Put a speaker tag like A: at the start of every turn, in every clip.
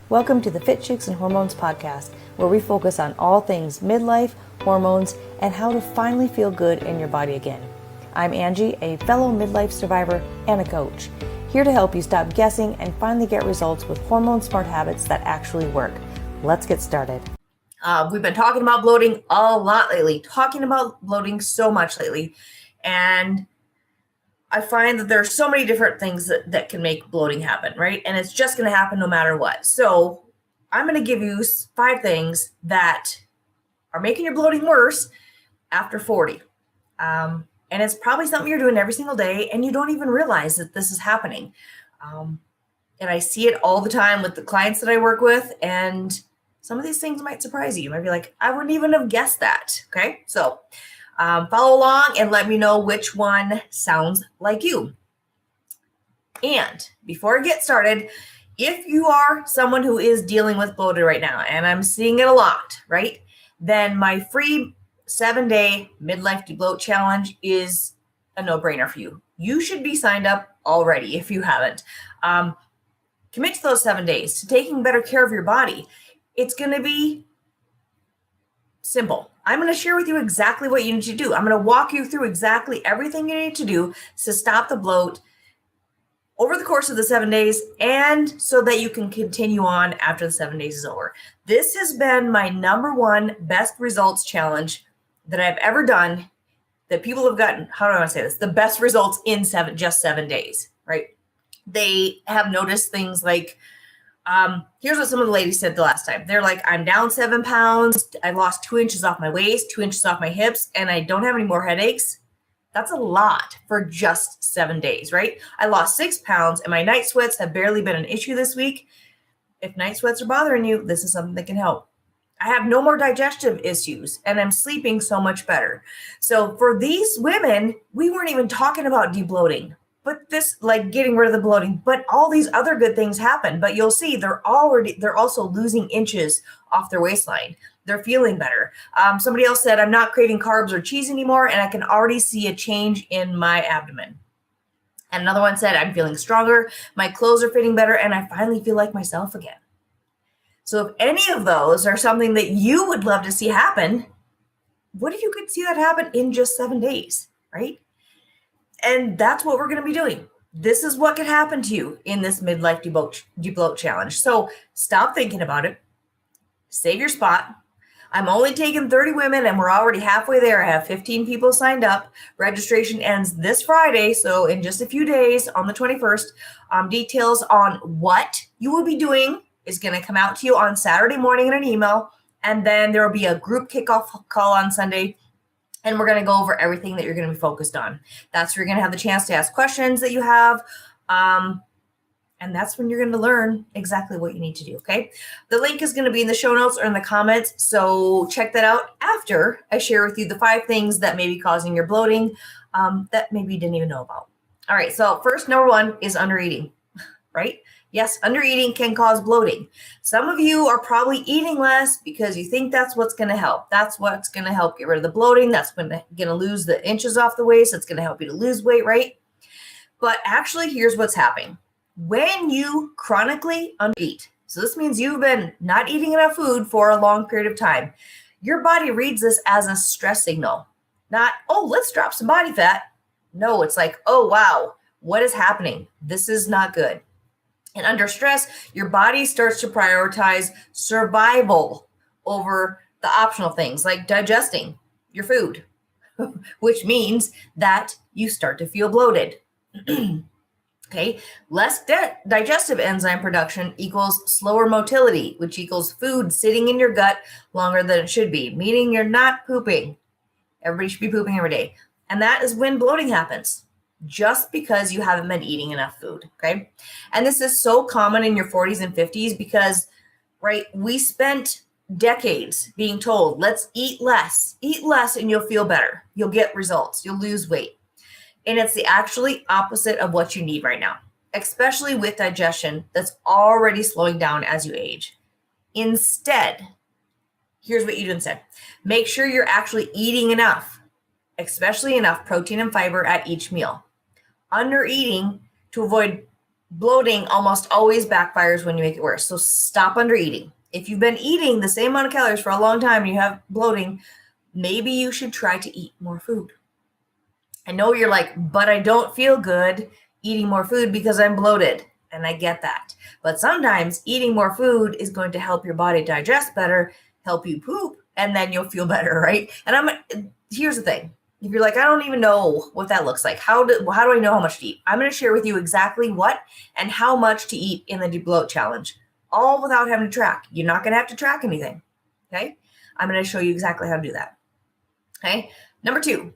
A: Welcome to the Fit Chicks and Hormones podcast, where we focus on all things midlife, hormones, and how to finally feel good in your body again. I'm Angie, a fellow midlife survivor and a coach, here to help you stop guessing and finally get results with hormone smart habits that actually work. Let's get started. We've been talking about bloating a lot lately, talking about bloating so much lately, and I find that there are so many different things that can make bloating happen, right? And it's just going to happen no matter what. So I'm going to give you 5 things that are making your bloating worse after 40. And it's probably something you're doing every single day and you don't even realize that this is happening. And I see it all the time with the clients that I work with. And some of these things might surprise you. You might be like, I wouldn't even have guessed that. Okay, so follow along and let me know which one sounds like you. And before I get started, if you are someone who is dealing with bloated right now, and I'm seeing it a lot, right, then my free 7-day midlife debloat challenge is a no-brainer for you. You should be signed up already if you haven't. Commit to those 7 days to taking better care of your body. It's going to be simple. I'm going to share with you exactly what you need to do. I'm going to walk you through exactly everything you need to do to stop the bloat over the course of the 7 days and so that you can continue on after the 7 days is over. This has been my number one best results challenge that I've ever done, that people have gotten, how do I want to say this? The best results in just 7 days, right? They have noticed things like, here's what some of the ladies said the last time. They're like, I'm down 7 pounds. I lost 2 inches off my waist, 2 inches off my hips, and I don't have any more headaches. That's a lot for just 7 days, right? I lost 6 pounds and my night sweats have barely been an issue this week. If night sweats are bothering you, this is something that can help. I have no more digestive issues and I'm sleeping so much better. So for these women, we weren't even talking about debloating. But this, like getting rid of the bloating, but all these other good things happen. But you'll see they're also losing inches off their waistline. They're feeling better. Somebody else said, I'm not craving carbs or cheese anymore, and I can already see a change in my abdomen. And another one said, I'm feeling stronger, my clothes are fitting better, and I finally feel like myself again. So if any of those are something that you would love to see happen, what if you could see that happen in just 7 days, right? And that's what we're going to be doing. This is what could happen to you in this midlife debloat challenge. So stop thinking about it. Save your spot. I'm only taking 30 women and we're already halfway there. I have 15 people signed up. Registration ends this Friday. So in just a few days on the 21st, details on what you will be doing is going to come out to you on Saturday morning in an email. And then there will be a group kickoff call on Sunday. And we're going to go over everything that you're going to be focused on. That's where you're going to have the chance to ask questions that you have. And that's when you're going to learn exactly what you need to do, okay? The link is going to be in the show notes or in the comments. So check that out after I share with you the 5 things that may be causing your bloating that maybe you didn't even know about. All right, so first, number 1 is undereating, right? Yes, undereating can cause bloating. Some of you are probably eating less because you think that's what's going to help. That's what's going to help get rid of the bloating. That's going to lose the inches off the waist. It's going to help you to lose weight, right? But actually, here's what's happening. When you chronically undereat, so this means you've been not eating enough food for a long period of time, your body reads this as a stress signal. Not, oh, let's drop some body fat. No, it's like, oh, wow, what is happening? This is not good. And under stress, your body starts to prioritize survival over the optional things like digesting your food, which means that you start to feel bloated. Okay, less digestive enzyme production equals slower motility, which equals food sitting in your gut longer than it should be, meaning you're not pooping. Everybody should be pooping every day. And that is when bloating happens, just because you haven't been eating enough food, okay? And this is so common in your 40s and 50s because, right, we spent decades being told, let's eat less and you'll feel better. You'll get results. You'll lose weight. And it's the actually opposite of what you need right now, especially with digestion that's already slowing down as you age. Instead, here's what you do instead. Make sure you're actually eating enough, especially enough protein and fiber at each meal. Under eating to avoid Bloating almost always backfires when you make it worse. So stop under eating. If you've been eating the same amount of calories for a long time and you have bloating, maybe you should try to eat more food. I know you're like, but I don't feel good eating more food because I'm bloated. And I get that. But sometimes eating more food is going to help your body digest better, help you poop, and then you'll feel better, right? And here's the thing. If you're like, I don't even know what that looks like, how do I know how much to eat? I'm going to share with you exactly what and how much to eat in the Debloat Challenge, all without having to track. You're not going to have to track anything, okay? I'm going to show you exactly how to do that, okay? Number 2,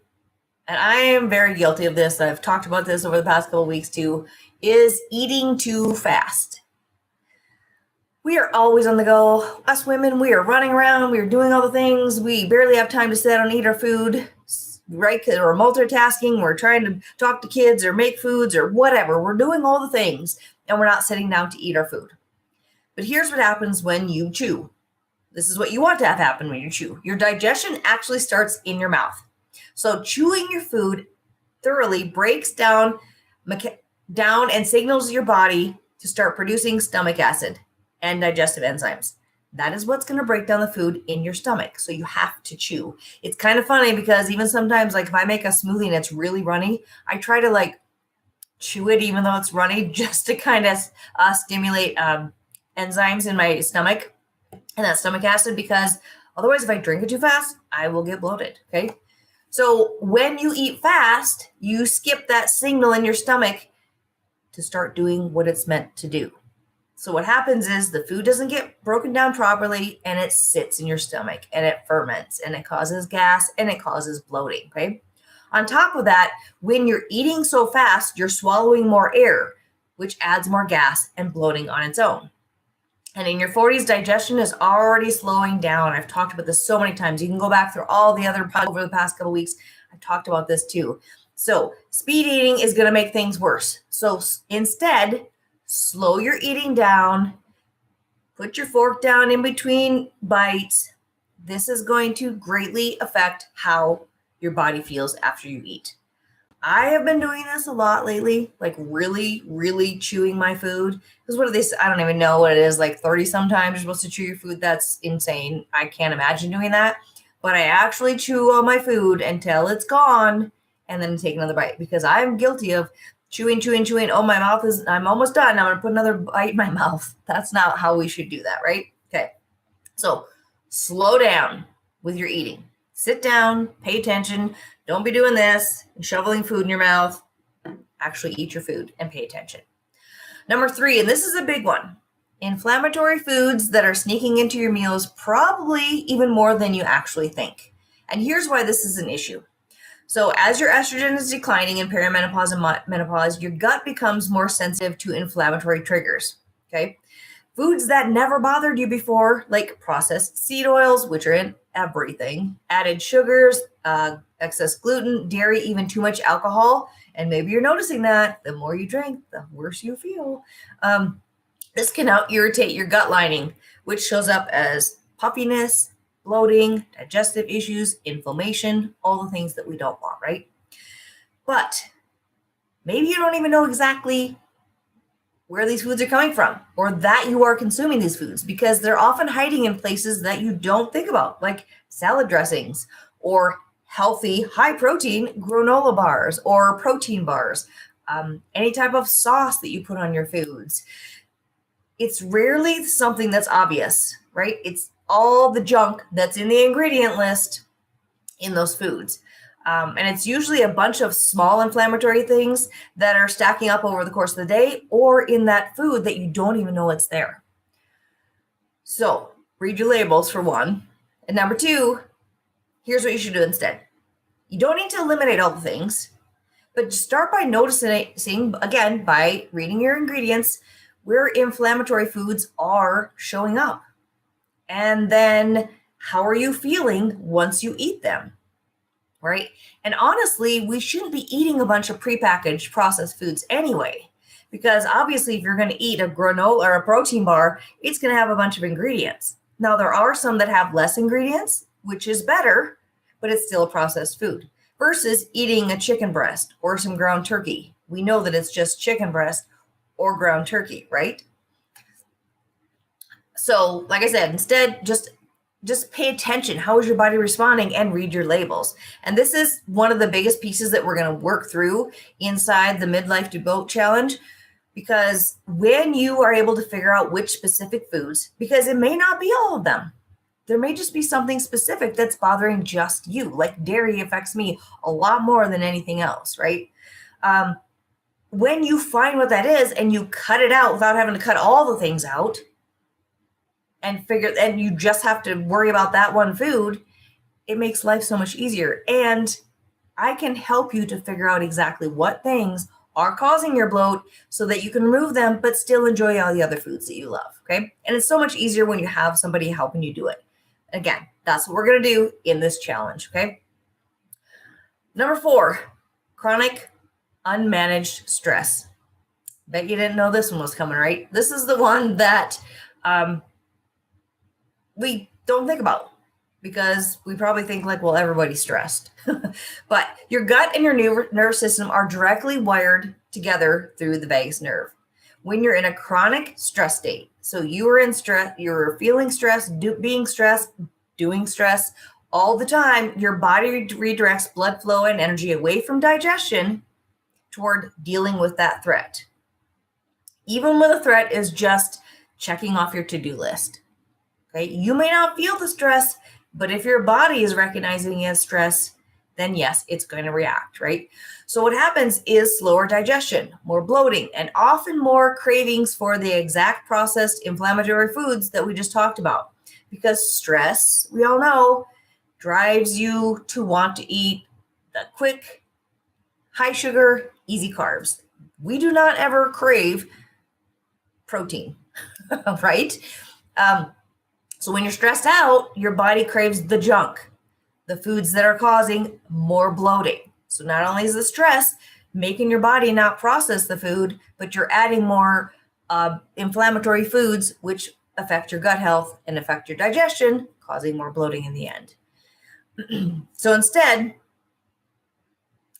A: and I am very guilty of this. I've talked about this over the past couple of weeks too, is eating too fast. We are always on the go. Us women, we are running around. We are doing all the things. We barely have time to sit down and eat our food, right? Because we're multitasking. We're trying to talk to kids or make foods or whatever. We're doing all the things, and we're not sitting down to eat our food. But here's what happens when you chew. This is what you want to have happen when you chew. Your digestion actually starts in your mouth. So chewing your food thoroughly breaks down and signals your body to start producing stomach acid and digestive enzymes. That is what's going to break down the food in your stomach. So you have to chew. It's kind of funny because even sometimes, like if I make a smoothie and it's really runny, I try to like chew it even though it's runny just to kind of stimulate enzymes in my stomach and that stomach acid, because otherwise if I drink it too fast, I will get bloated, okay? So when you eat fast, you skip that signal in your stomach to start doing what it's meant to do. So what happens is the food doesn't get broken down properly and it sits in your stomach and it ferments and it causes gas and it causes bloating, okay? On top of that, when you're eating so fast, you're swallowing more air, which adds more gas and bloating on its own. And in your 40s, digestion is already slowing down. I've talked about this so many times. You can go back through all the other podcasts over the past couple of weeks. I've talked about this too. So speed eating is going to make things worse. So instead, slow your eating down. Put your fork down in between bites. This is going to greatly affect how your body feels after you eat. I have been doing this a lot lately, like really, really chewing my food. Because what are they? I don't even know what it is, like 30 sometimes you're supposed to chew your food. That's insane. I can't imagine doing that. But I actually chew all my food until it's gone and then take another bite, because I'm guilty of chewing. Oh, I'm almost done. I'm going to put another bite in my mouth. That's not how we should do that, right? Okay. So slow down with your eating. Sit down, pay attention. Don't be doing this and shoveling food in your mouth. Actually eat your food and pay attention. Number 3, and this is a big one. Inflammatory foods that are sneaking into your meals, probably even more than you actually think. And here's why this is an issue. So as your estrogen is declining in perimenopause and menopause, your gut becomes more sensitive to inflammatory triggers, okay? Foods that never bothered you before, like processed seed oils, which are in everything, added sugars, excess gluten, dairy, even too much alcohol. And maybe you're noticing that the more you drink, the worse you feel. This can out irritate your gut lining, which shows up as puffiness, bloating, digestive issues, inflammation, all the things that we don't want, right? But maybe you don't even know exactly where these foods are coming from or that you are consuming these foods, because they're often hiding in places that you don't think about, like salad dressings or healthy, high protein granola bars or protein bars, any type of sauce that you put on your foods. It's rarely something that's obvious, right? It's all the junk that's in the ingredient list in those foods. And it's usually a bunch of small inflammatory things that are stacking up over the course of the day or in that food that you don't even know it's there. So read your labels for one. And number 2, here's what you should do instead. You don't need to eliminate all the things, but just start by noticing, again, by reading your ingredients, where inflammatory foods are showing up. And then how are you feeling once you eat them? Right? And honestly, we shouldn't be eating a bunch of prepackaged processed foods anyway, because obviously if you're going to eat a granola or a protein bar, it's going to have a bunch of ingredients. Now, there are some that have less ingredients, which is better, but it's still a processed food, versus eating a chicken breast or some ground turkey. We know that it's just chicken breast or ground turkey, right? So, like I said, instead, just pay attention. How is your body responding, and read your labels. And this is one of the biggest pieces that we're going to work through inside the Midlife to Bloat Challenge, because when you are able to figure out which specific foods, because it may not be all of them, there may just be something specific that's bothering just you. Like dairy affects me a lot more than anything else, right? When you find what that is and you cut it out without having to cut all the things out, and you just have to worry about that one food, it makes life so much easier. And I can help you to figure out exactly what things are causing your bloat so that you can remove them, but still enjoy all the other foods that you love. Okay. And it's so much easier when you have somebody helping you do it. Again, that's what we're going to do in this challenge. Okay. Number 4, chronic unmanaged stress. Bet you didn't know this one was coming, right? This is the one that we don't think about, because we probably think like, well, everybody's stressed. But your gut and your nervous system are directly wired together through the vagus nerve. When you're in a chronic stress state, so you are in stress, you're feeling stress, being stressed, doing stress all the time, your body redirects blood flow and energy away from digestion toward dealing with that threat. Even when the threat is just checking off your to-do list. Okay, you may not feel the stress, but if your body is recognizing it as stress, then yes, it's going to react, right? So what happens is slower digestion, more bloating, and often more cravings for the exact processed inflammatory foods that we just talked about. Because stress, we all know, drives you to want to eat the quick, high sugar, easy carbs. We do not ever crave protein, right? So when you're stressed out, your body craves the junk, the foods that are causing more bloating. So not only is the stress making your body not process the food, but you're adding more inflammatory foods, which affect your gut health and affect your digestion, causing more bloating in the end. So instead,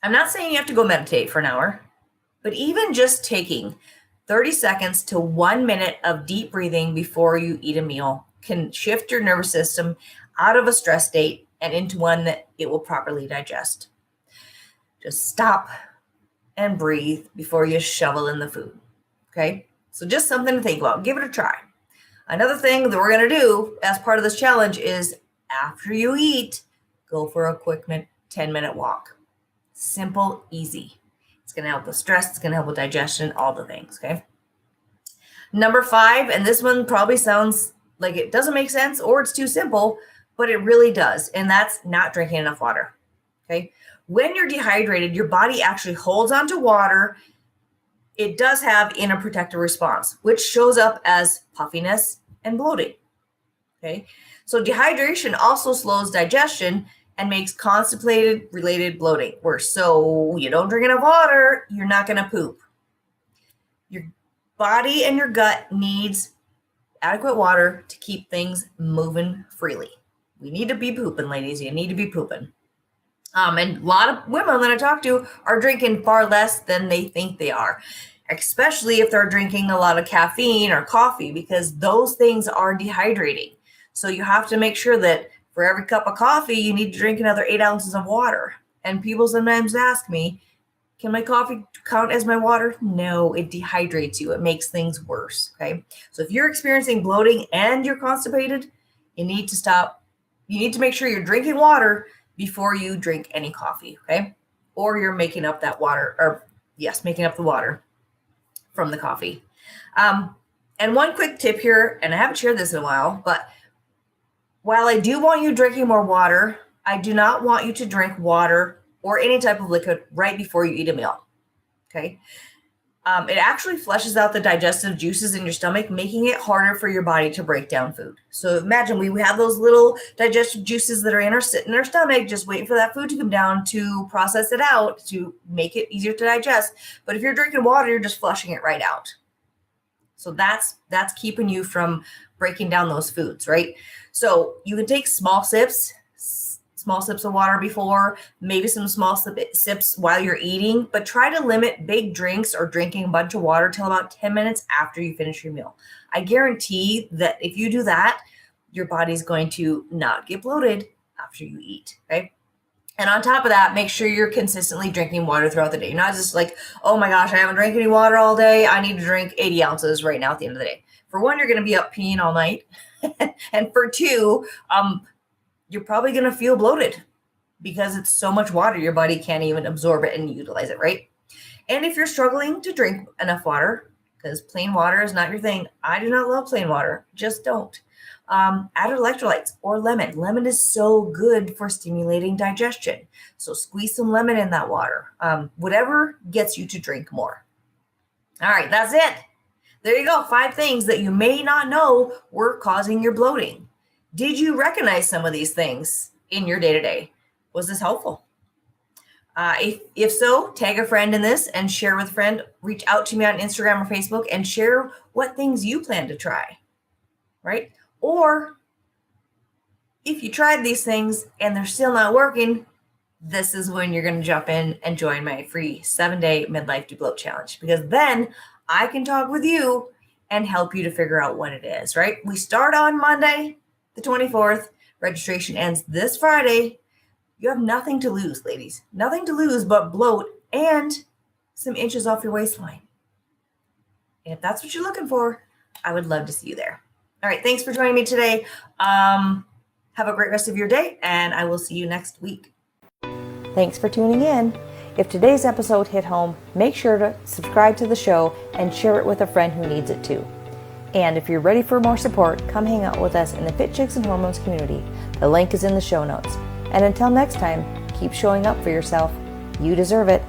A: I'm not saying you have to go meditate for an hour, but even just taking 30 seconds to 1 minute of deep breathing before you eat a meal can shift your nervous system out of a stress state and into one that it will properly digest. Just stop and breathe before you shovel in the food. Okay? So just something to think about. Give it a try. Another thing that we're going to do as part of this challenge is after you eat, go for a quick 10-minute walk. Simple, easy. It's going to help with stress. It's going to help with digestion, all the things. Okay? Number 5, and this one probably sounds like it doesn't make sense or it's too simple, but it really does. And that's not drinking enough water. Okay. When you're dehydrated, your body actually holds onto water. It does have inner protective response, which shows up as puffiness and bloating. Okay. So dehydration also slows digestion and makes constipated related bloating worse. So you don't drink enough water, you're not going to poop. Your body and your gut needs adequate water to keep things moving freely. We need to be pooping, ladies. You need to be pooping. And a lot of women that I talk to are drinking far less than they think they are, especially if they're drinking a lot of caffeine or coffee, because those things are dehydrating. So you have to make sure that for every cup of coffee, you need to drink another 8 ounces of water. And people sometimes ask me, can my coffee count as my water? No, it dehydrates you. It makes things worse, okay? So if you're experiencing bloating and you're constipated, you need to stop. You need to make sure you're drinking water before you drink any coffee, okay? Or you're making up that water, or yes, making up the water from the coffee. And one quick tip here, and I haven't shared this in a while, but while I do want you drinking more water, I do not want you to drink water or any type of liquid right before you eat a meal, okay? It actually flushes out the digestive juices in your stomach, making it harder for your body to break down food. So imagine we have those little digestive juices that are sitting in our stomach, just waiting for that food to come down to process it out, to make it easier to digest. But if you're drinking water, you're just flushing it right out. So that's keeping you from breaking down those foods, right? So you can take small sips. small sips of water before, maybe some small sips while you're eating, but try to limit big drinks or drinking a bunch of water till about 10 minutes after you finish your meal. I guarantee that if you do that, your body's going to not get bloated after you eat, okay? And on top of that, make sure you're consistently drinking water throughout the day. Not just like, oh my gosh, I haven't drank any water all day. I need to drink 80 ounces right now at the end of the day. For one, you're going to be up peeing all night. And for two, you're probably going to feel bloated because it's so much water, your body can't even absorb it and utilize it, right? And if you're struggling to drink enough water, because plain water is not your thing, I do not love plain water, just don't. Add electrolytes or lemon. Lemon is so good for stimulating digestion. So squeeze some lemon in that water. Whatever gets you to drink more. All right, that's it. There you go. 5 things that you may not know were causing your bloating. Did you recognize some of these things in your day-to-day? Was this helpful? If so, tag a friend in this and share with a friend. Reach out to me on Instagram or Facebook and share what things you plan to try, right? Or if you tried these things and they're still not working, this is when you're going to jump in and join my free 7-day midlife debloat challenge, because then I can talk with you and help you to figure out what it is, right? We start on Monday, the 24th. Registration ends this Friday. You have nothing to lose, ladies. Nothing to lose but bloat and some inches off your waistline. And if that's what you're looking for, I would love to see you there. All right. Thanks for joining me today. Have a great rest of your day, and I will see you next week. Thanks for tuning in. If today's episode hit home, make sure to subscribe to the show and share it with a friend who needs it too. And if you're ready for more support, come hang out with us in the Fit Chicks and Hormones community. The link is in the show notes. And until next time, keep showing up for yourself. You deserve it.